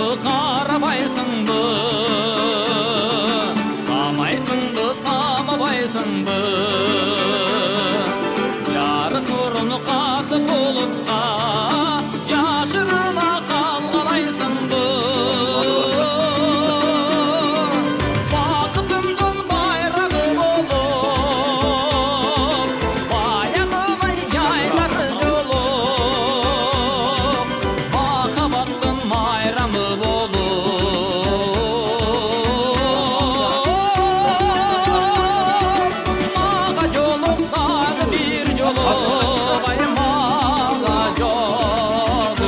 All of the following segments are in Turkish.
Karabaysındı, samaysındı, samabaysındı. Yarı kurunu katı bulutta, yaşırına kalgalaysındı. Vakıtımdın bayrağı olup, bayağına yayları yolup, baka baktın mayramı olup. Mağa yolup dağı bir yolup, ay mağa yolup.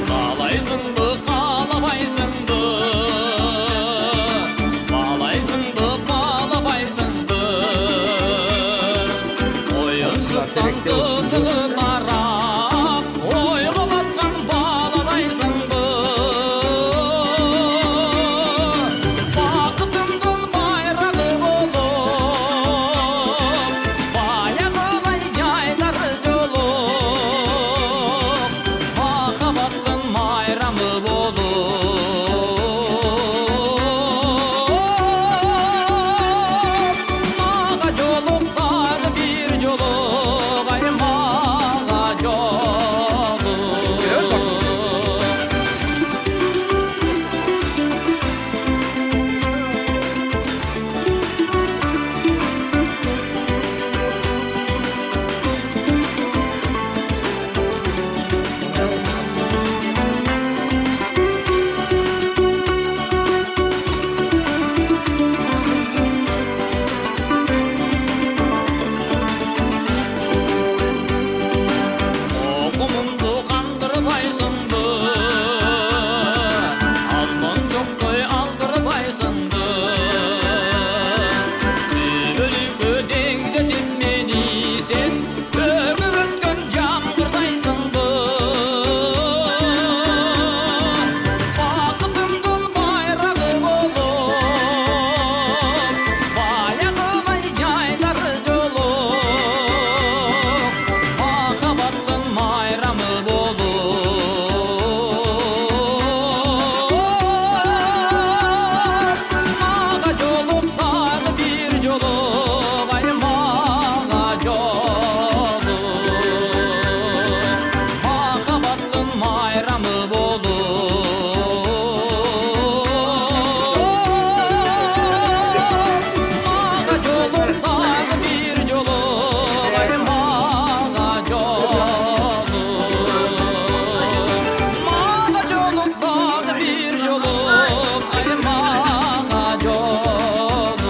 Kalaysındı, kalabaysındı, kalaysındı, kalabaysındı. Oyuncuktan kızılı taraf, oyga batkan baladaysındı. Vakıtımdın bayrağı olup, bayağına yayları yolup, baka baktın mayramı olup. Mağa yolup dağı bir yolup, ay mağa yolup. Okumundu kandırbaysındı, alman çoktoy aldırbaysındı. Ölükü degdedim meni sen, ömür ötkön jamgırdaysındı. Vakıtımdın bayrağı olup, bayağına yayları yolup, baka baktın mayramı olup. Mağa yolup dağı bir yolup, ay mağa yolup. Baka baktın mayramı olup. Mağa yolup dağı bir yolup, ay mağa yolup. Mağa yolup dağı bir yolup, ay mağa yolup.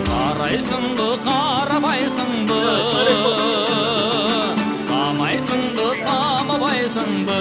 Karaysındı, karabaysındı, samaysındı, samabaysındı.